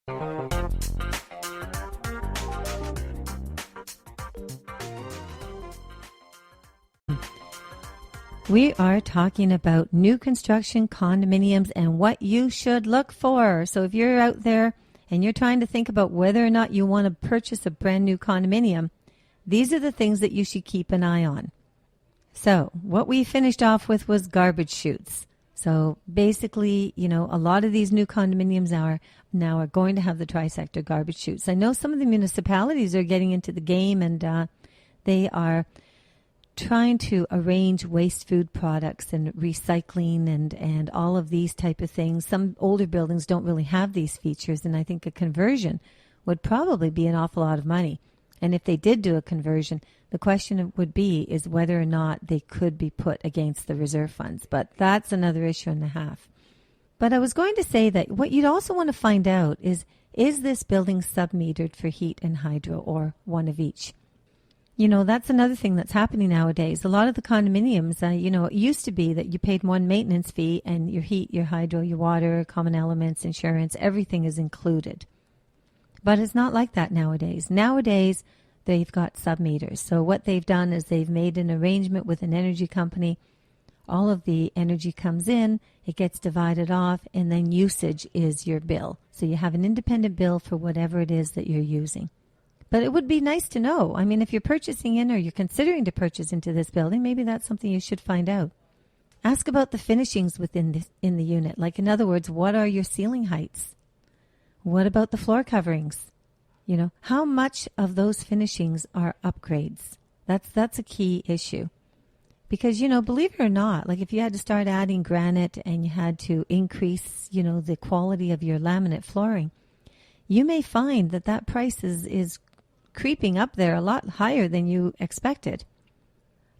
We are talking about new construction condominiums and what you should look for. So if you're out there and you're trying to think about whether or not you want to purchase a brand new condominium, these are the things that you should keep an eye on. So what we finished off with was garbage chutes. So basically, a lot of these new condominiums now are going to have the tri-sector garbage chutes. I know some of the municipalities are getting into the game, and they are trying to arrange waste food products and recycling and all of these type of things. Some older buildings don't really have these features, and I think a conversion would probably be an awful lot of money. And if they did do a conversion, the question would be is whether or not they could be put against the reserve funds. But that's another issue and a half. But I was going to say that what you'd also want to find out is this building sub-metered for heat and hydro, or one of each? That's another thing that's happening nowadays. A lot of the condominiums, it used to be that you paid one maintenance fee and your heat, your hydro, your water, common elements, insurance, everything is included. But it's not like that nowadays. Nowadays, they've got sub-meters. So what they've done is they've made an arrangement with an energy company. All of the energy comes in, it gets divided off, and then usage is your bill. So you have an independent bill for whatever it is that you're using. But it would be nice to know. I mean, if you're purchasing in or you're considering to purchase into this building, maybe that's something you should find out. Ask about the finishings in the unit. Like, in other words, what are your ceiling heights? What about the floor coverings? How much of those finishings are upgrades? That's a key issue. Because, believe it or not, like if you had to start adding granite and you had to increase, the quality of your laminate flooring, you may find that price is creeping up there a lot higher than you expected.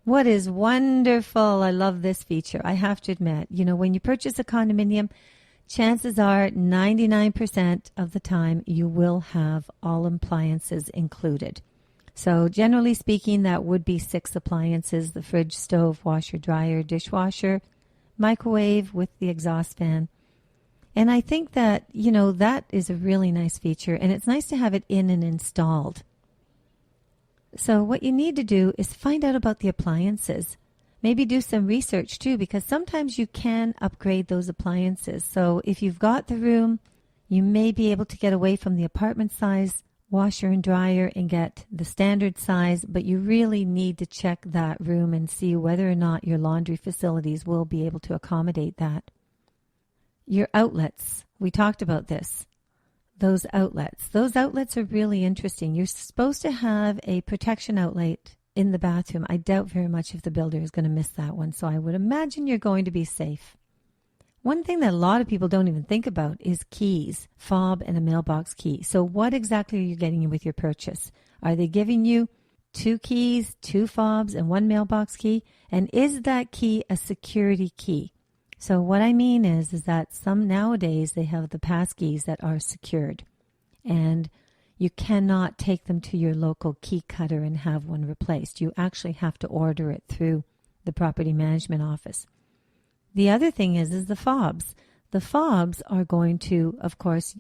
What is wonderful, I love this feature, I have to admit. When you purchase a condominium, chances are 99% of the time you will have all appliances included. So generally speaking, that would be 6 appliances: the fridge, stove, washer, dryer, dishwasher, microwave with the exhaust fan. And I think that, that is a really nice feature, and it's nice to have it in and installed. So what you need to do is find out about the appliances. Maybe do some research too, because sometimes you can upgrade those appliances. So if you've got the room, you may be able to get away from the apartment size washer and dryer and get the standard size, but you really need to check that room and see whether or not your laundry facilities will be able to accommodate that. Your outlets, we talked about this. Those outlets are really interesting. You're supposed to have a protection outlet in the bathroom. I doubt very much if the builder is going to miss that one, so I would imagine you're going to be safe. One thing that a lot of people don't even think about is keys, fob and a mailbox key. So what exactly are you getting with your purchase? Are they giving you 2 keys, 2 fobs, and 1 mailbox key? And is that key a security key? So what I mean is that some nowadays they have the pass keys that are secured, and you cannot take them to your local key cutter and have one replaced. You actually have to order it through the property management office. The other thing is the fobs. The fobs are going to, of course,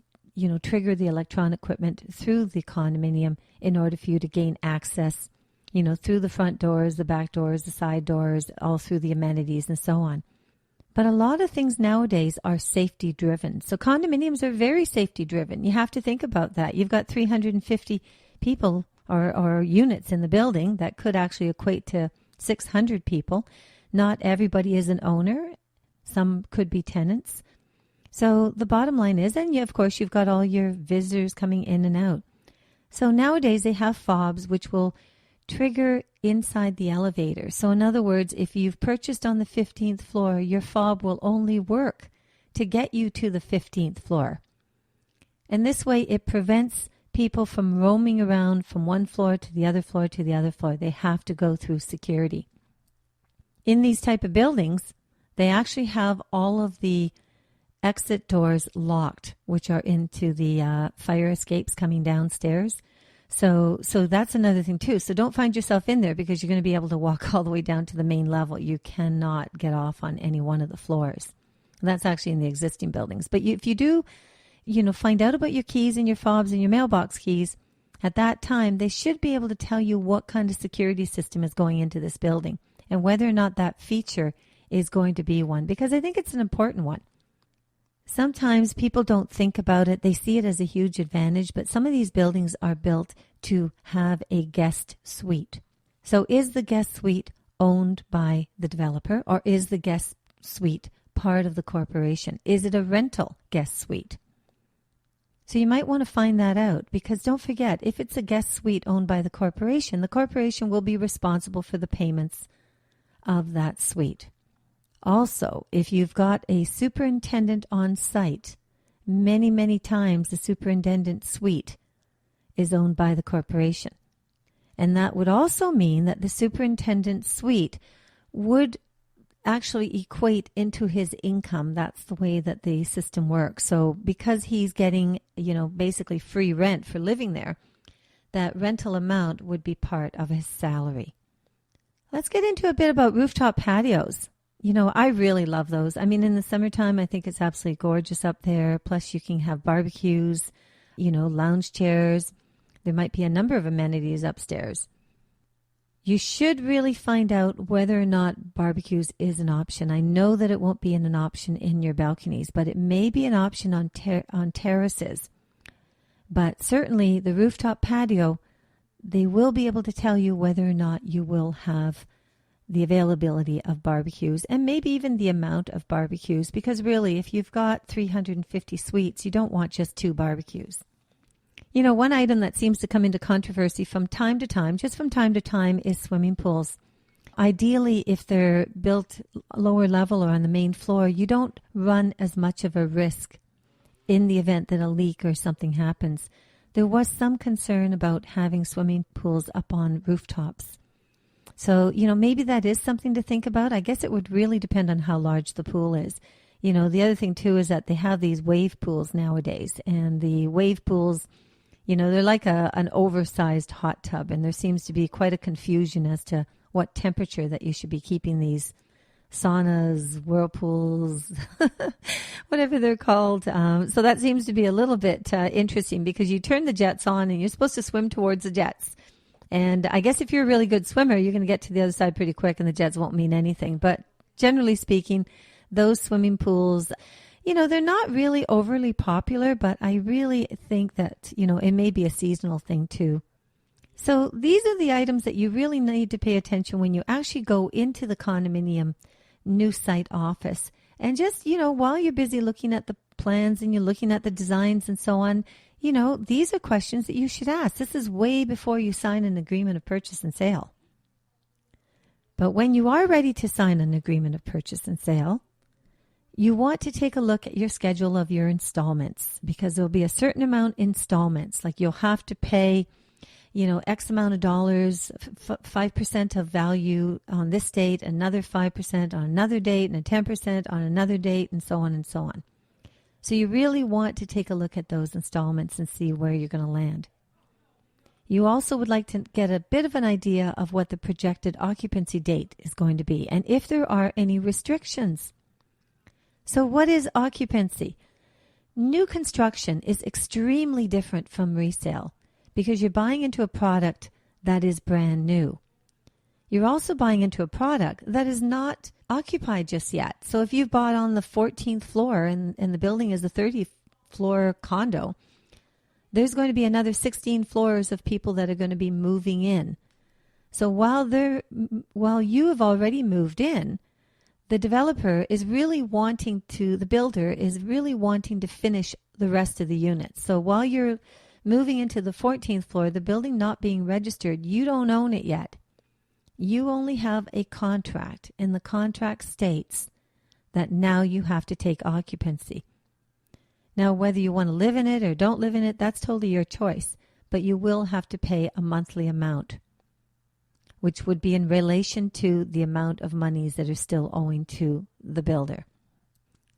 trigger the electronic equipment through the condominium in order for you to gain access, through the front doors, the back doors, the side doors, all through the amenities and so on. But a lot of things nowadays are safety driven. So condominiums are very safety driven. You have to think about that. You've got 350 people or units in the building that could actually equate to 600 people. Not everybody is an owner. Some could be tenants. So the bottom line is, and of course you've got all your visitors coming in and out. So nowadays they have fobs which will trigger inside the elevator. So in other words, if you've purchased on the 15th floor, your fob will only work to get you to the 15th floor. And this way it prevents people from roaming around from one floor to the other floor to the other floor. They have to go through security. In these type of buildings, they actually have all of the exit doors locked, which are into the fire escapes coming downstairs. So that's another thing too. So don't find yourself in there because you're going to be able to walk all the way down to the main level. You cannot get off on any one of the floors. That's actually in the existing buildings. But if you do find out about your keys and your fobs and your mailbox keys, at that time, they should be able to tell you what kind of security system is going into this building and whether or not that feature is going to be one, because I think it's an important one. Sometimes people don't think about it. They see it as a huge advantage, but some of these buildings are built to have a guest suite. So is the guest suite owned by the developer, or is the guest suite part of the corporation? Is it a rental guest suite? So you might want to find that out, because don't forget, if it's a guest suite owned by the corporation will be responsible for the payments of that suite. Also, if you've got a superintendent on site, many, many times the superintendent suite is owned by the corporation. And that would also mean that the superintendent suite would actually equate into his income. That's the way that the system works. So because he's getting, basically free rent for living there, that rental amount would be part of his salary. Let's get into a bit about rooftop patios. I really love those. I mean, in the summertime, I think it's absolutely gorgeous up there. Plus, you can have barbecues, lounge chairs. There might be a number of amenities upstairs. You should really find out whether or not barbecues is an option. I know that it won't be an option in your balconies, but it may be an option on terraces. But certainly the rooftop patio, they will be able to tell you whether or not you will have the availability of barbecues, and maybe even the amount of barbecues, because really, if you've got 350 suites, you don't want just 2 barbecues. One item that seems to come into controversy from time to time, is swimming pools. Ideally, if they're built lower level or on the main floor, you don't run as much of a risk in the event that a leak or something happens. There was some concern about having swimming pools up on rooftops. So, maybe that is something to think about. I guess it would really depend on how large the pool is. The other thing, too, is that they have these wave pools nowadays. And the wave pools, they're like an oversized hot tub. And there seems to be quite a confusion as to what temperature that you should be keeping these saunas, whirlpools, whatever they're called. So that seems to be a little bit interesting, because you turn the jets on and you're supposed to swim towards the jets. And I guess if you're a really good swimmer, you're going to get to the other side pretty quick and the jets won't mean anything. But generally speaking, those swimming pools, they're not really overly popular, but I really think that, it may be a seasonal thing too. So these are the items that you really need to pay attention when you actually go into the condominium new site office. And just, while you're busy looking at the plans and you're looking at the designs and so on, these are questions that you should ask. This is way before you sign an agreement of purchase and sale. But when you are ready to sign an agreement of purchase and sale, you want to take a look at your schedule of your installments, because there'll be a certain amount installments. Like you'll have to pay, X amount of dollars, 5% of value on this date, another 5% on another date, and a 10% on another date, and so on and so on. So you really want to take a look at those installments and see where you're going to land. You also would like to get a bit of an idea of what the projected occupancy date is going to be, and if there are any restrictions. So what is occupancy? New construction is extremely different from resale, because you're buying into a product that is brand new. You're also buying into a product that is not occupied just yet. So if you've bought on the 14th floor and the building is a 30th floor condo, there's going to be another 16 floors of people that are going to be moving in. So while you have already moved in, the builder is really wanting to finish the rest of the units. So while you're moving into the 14th floor, the building not being registered, you don't own it yet. You only have a contract, and the contract states that now you have to take occupancy. Now, whether you want to live in it or don't live in it, that's totally your choice, but you will have to pay a monthly amount, which would be in relation to the amount of monies that are still owing to the builder.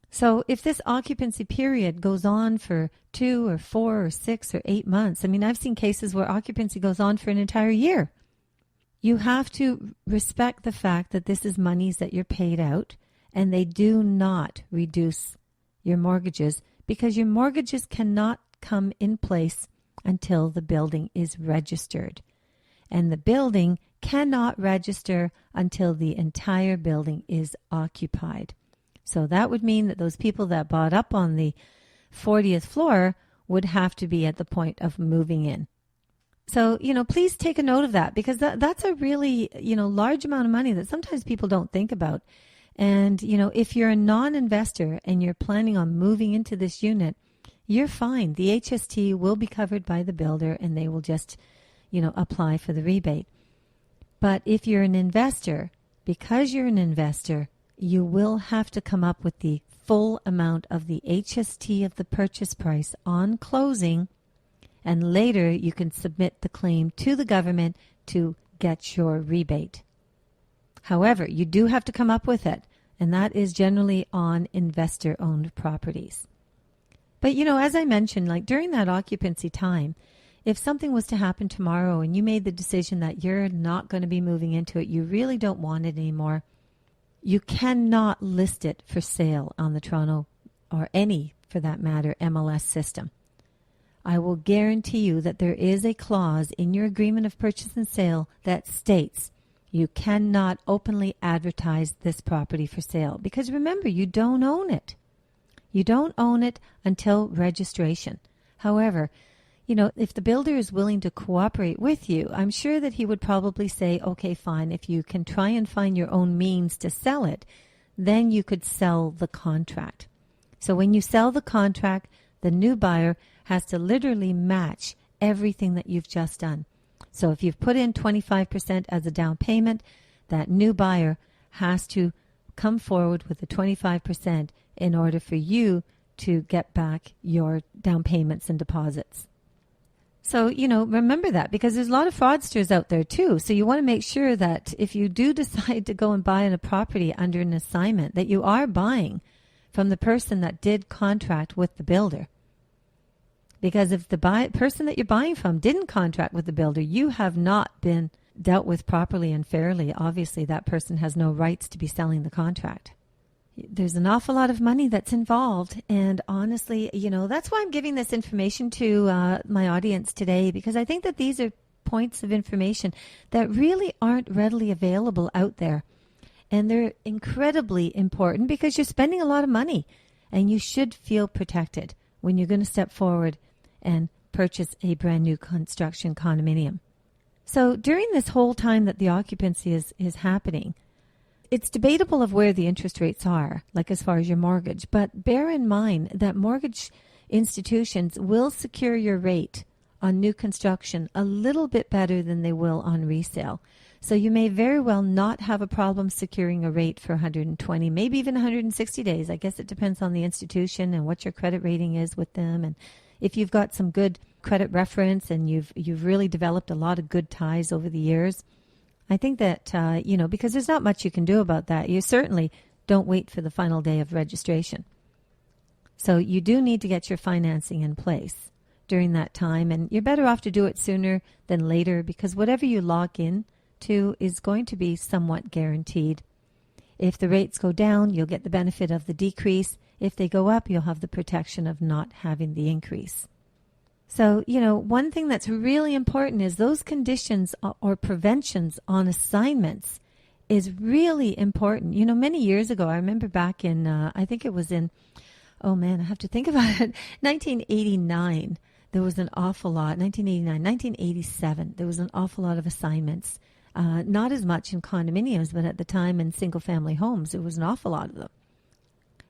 So if this occupancy period goes on for 2 or 4 or 6 or 8 months, I mean, I've seen cases where occupancy goes on for an entire year. You have to respect the fact that this is monies that you're paid out, and they do not reduce your mortgages because your mortgages cannot come in place until the building is registered. And the building cannot register until the entire building is occupied. So that would mean that those people that bought up on the 40th floor would have to be at the point of moving in. So, please take a note of that, because that's a really, large amount of money that sometimes people don't think about. And, if you're a non-investor and you're planning on moving into this unit, you're fine. The HST will be covered by the builder and they will just, apply for the rebate. But if you're an investor, because you're an investor, you will have to come up with the full amount of the HST of the purchase price on closing, and later you can submit the claim to the government to get your rebate. However, you do have to come up with it, and that is generally on investor-owned properties. But, as I mentioned, like during that occupancy time, if something was to happen tomorrow and you made the decision that you're not going to be moving into it, you really don't want it anymore, you cannot list it for sale on the Toronto, or any, for that matter, MLS system. I will guarantee you that there is a clause in your agreement of purchase and sale that states you cannot openly advertise this property for sale. Because remember, you don't own it. You don't own it until registration. However, if the builder is willing to cooperate with you, I'm sure that he would probably say, okay, fine, if you can try and find your own means to sell it, then you could sell the contract. So when you sell the contract, the new buyer has to literally match everything that you've just done. So if you've put in 25% as a down payment, that new buyer has to come forward with the 25% in order for you to get back your down payments and deposits. So, remember that, because there's a lot of fraudsters out there too. So you want to make sure that if you do decide to go and buy a property under an assignment, that you are buying from the person that did contract with the builder. Because if the person that you're buying from didn't contract with the builder, you have not been dealt with properly and fairly. Obviously, that person has no rights to be selling the contract. There's an awful lot of money that's involved. And honestly, that's why I'm giving this information to my audience today, because I think that these are points of information that really aren't readily available out there. And they're incredibly important because you're spending a lot of money and you should feel protected when you're going to step forward and purchase a brand new construction condominium. So during this whole time that the occupancy is happening, it's debatable of where the interest rates are, like as far as your mortgage. But bear in mind that mortgage institutions will secure your rate on new construction a little bit better than they will on resale. So you may very well not have a problem securing a rate for 120, maybe even 160 days. I guess it depends on the institution and what your credit rating is with them. And if you've got some good credit reference and you've really developed a lot of good ties over the years, I think that, because there's not much you can do about that. You certainly don't wait for the final day of registration. So you do need to get your financing in place during that time. And you're better off to do it sooner than later, because whatever you lock in to is going to be somewhat guaranteed. If the rates go down, you'll get the benefit of the decrease. If they go up, you'll have the protection of not having the increase. So, one thing that's really important is those conditions or preventions on assignments is really important. Many years ago, I remember back in, I think it was in, I have to think about it, 1989, there was an awful lot, 1989, 1987, there was an awful lot of assignments. Not as much in condominiums, but at the time in single-family homes, there was an awful lot of them.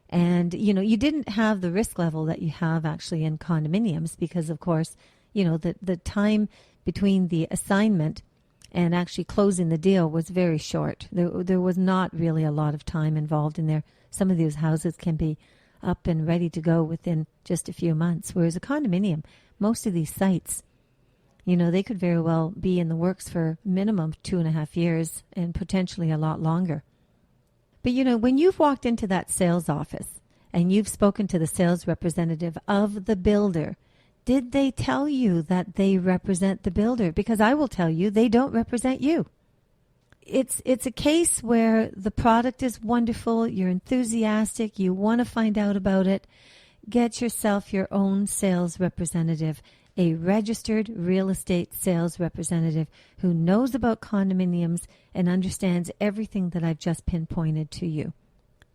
And, you didn't have the risk level that you have actually in condominiums because, of course, the time between the assignment and actually closing the deal was very short. There was not really a lot of time involved in there. Some of these houses can be up and ready to go within just a few months, whereas a condominium, most of these sites, they could very well be in the works for minimum 2.5 years and potentially a lot longer. But, when you've walked into that sales office and you've spoken to the sales representative of the builder, did they tell you that they represent the builder? Because I will tell you, they don't represent you. It's a case where the product is wonderful, you're enthusiastic, you want to find out about it. get yourself your own sales representative, a registered real estate sales representative who knows about condominiums and understands everything that I've just pinpointed to you.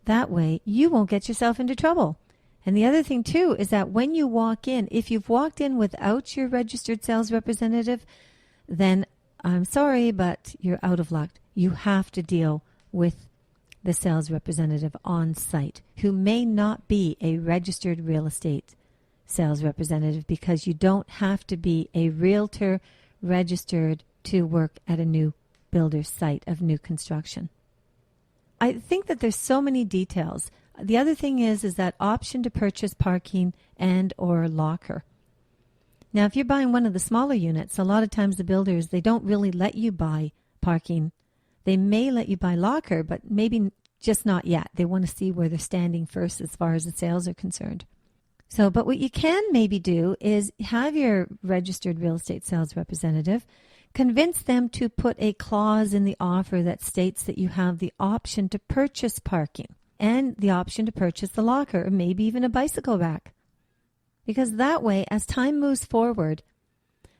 That way, you won't get yourself into trouble. And the other thing, too, is that when you walk in, if you've walked in without your registered sales representative, then I'm sorry, but you're out of luck. You have to deal with the sales representative on site who may not be a registered real estate sales representative, because you don't have to be a realtor registered to work at a new builder's site of new construction. I think that there's so many details. The other thing is that option to purchase parking and or locker. Now, if you're buying one of the smaller units, a lot of times the builders, they don't really let you buy parking. They may let you buy locker, but maybe just not yet. They want to see where they're standing first as far as the sales are concerned. So, but what you can maybe do is have your registered real estate sales representative convince them to put a clause in the offer that states that you have the option to purchase parking and the option to purchase the locker, or maybe even a bicycle rack. Because that way, as time moves forward,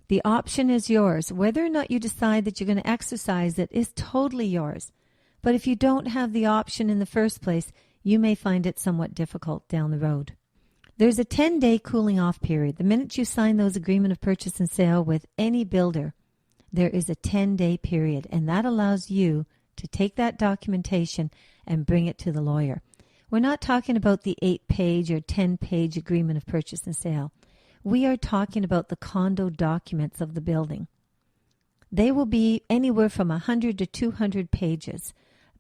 the option is yours. Whether or not you decide that you're going to exercise it is totally yours. But if you don't have the option in the first place, you may find it somewhat difficult down the road. There's a 10-day cooling off period. The minute you sign those agreement of purchase and sale with any builder, there is a 10-day period, and that allows you to take that documentation and bring it to the lawyer. We're not talking about the 8-page or 10-page agreement of purchase and sale. We are talking about the condo documents of the building. They will be anywhere from 100 to 200 pages.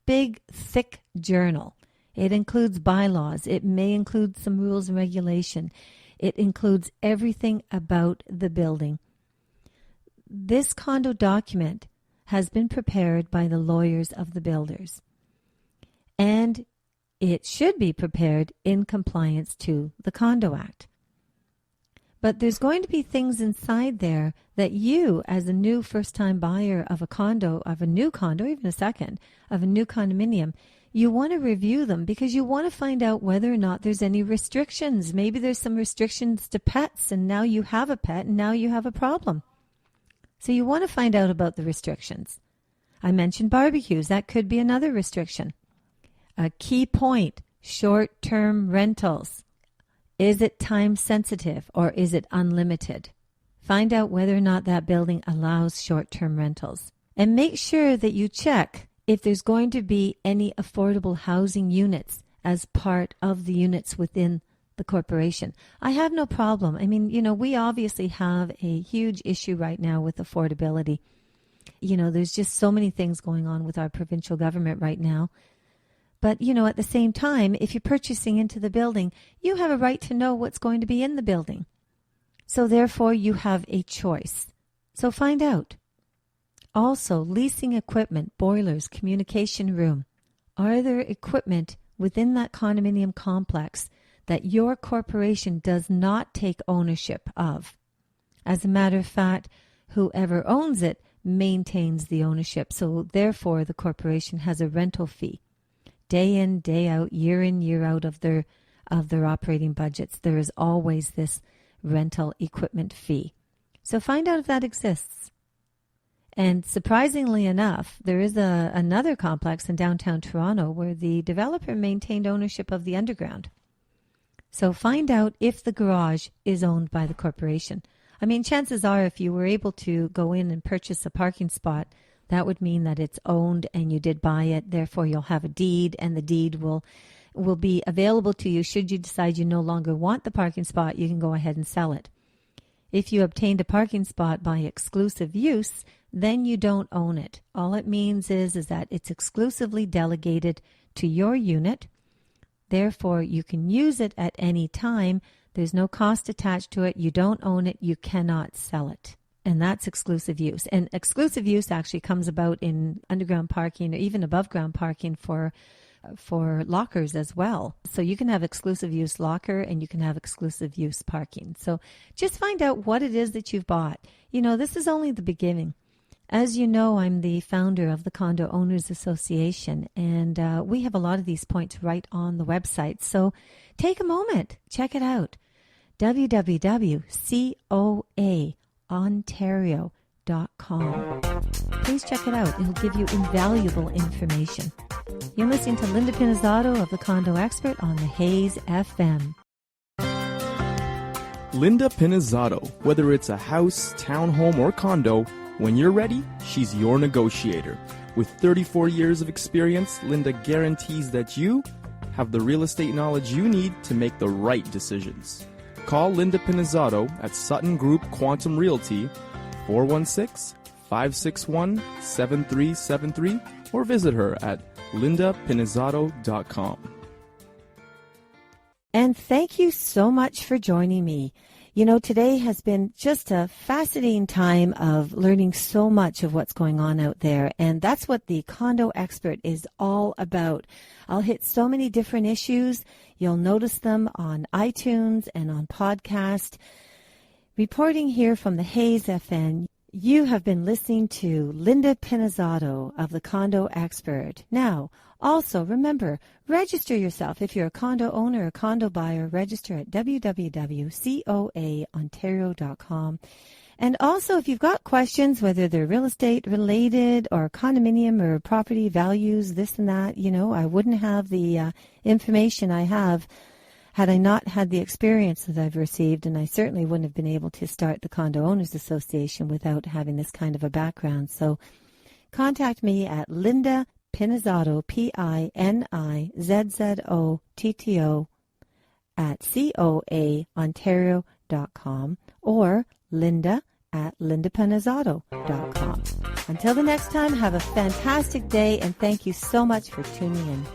Big, thick journal. It includes bylaws. It may include some rules and regulation. It includes everything about the building. This condo document has been prepared by the lawyers of the builders. And it should be prepared in compliance to the Condo Act. But there's going to be things inside there that you, as a new first-time buyer of a condo, of a new condo, even a second, of a new condominium, you want to review them because you want to find out whether or not there's any restrictions. Maybe there's some restrictions to pets, and now you have a pet, and now you have a problem. So you want to find out about the restrictions. I mentioned barbecues. That could be another restriction. A key point, short-term rentals. Is it time sensitive or is it unlimited? Find out whether or not that building allows short-term rentals. And make sure that you check if there's going to be any affordable housing units as part of the units within the corporation. I have no problem. I mean, we obviously have a huge issue right now with affordability. There's just so many things going on with our provincial government right now. But, at the same time, if you're purchasing into the building, you have a right to know what's going to be in the building. So therefore, you have a choice. So find out. Also, leasing equipment, boilers, communication room. Are there equipment within that condominium complex that your corporation does not take ownership of? As a matter of fact, whoever owns it maintains the ownership. So therefore, the corporation has a rental fee. Day in, day out, year in, year out of their operating budgets, there is always this rental equipment fee. So find out if that exists. And surprisingly enough, there is another complex in downtown Toronto where the developer maintained ownership of the underground. So find out if the garage is owned by the corporation. I mean, chances are if you were able to go in and purchase a parking spot, that would mean that it's owned and you did buy it. Therefore, you'll have a deed, and the deed will be available to you. Should you decide you no longer want the parking spot, you can go ahead and sell it. If you obtained a parking spot by exclusive use, then you don't own it. All it means is that it's exclusively delegated to your unit. Therefore, you can use it at any time. There's no cost attached to it. You don't own it. You cannot sell it. And that's exclusive use. And exclusive use actually comes about in underground parking or even above ground parking for lockers as well. So you can have exclusive use locker and you can have exclusive use parking. So just find out what it is that you've bought. This is only the beginning. As you know, I'm the founder of the Condo Owners Association, and we have a lot of these points right on the website. So take a moment, check it out. www.coaontario.com. Please check it out. It'll give you invaluable information. You're listening to Linda Pinizzato of the Condo Expert on the Hayes FM. Linda Pinizzato. Whether it's a house, townhome, or condo, when you're ready, she's your negotiator. With 34 years of experience, Linda guarantees that you have the real estate knowledge you need to make the right decisions. Call Linda Pinizzato at Sutton Group Quantum Realty, 416-561-7373, or visit her at lindapinizzato.com. And thank you so much for joining me. You know, today has been just a fascinating time of learning so much of what's going on out there. And that's what the Condo Expert is all about. I'll hit so many different issues. You'll notice them on iTunes and on podcast. Reporting here from the Hayes FM, you have been listening to Linda Pinizzato of the Condo Expert. Now, also, remember, register yourself. If you're a condo owner or condo buyer, register at www.coaontario.com. And also, if you've got questions, whether they're real estate related or condominium or property values, this and that, you know, I wouldn't have the information I have had I not had the experience that I've received, and I certainly wouldn't have been able to start the Condo Owners Association without having this kind of a background. So contact me at Linda Pinizzato, Pinizzoto, at coaontario.com, or Linda at lindapinizzato.com. Until the next time, have a fantastic day, and thank you so much for tuning in.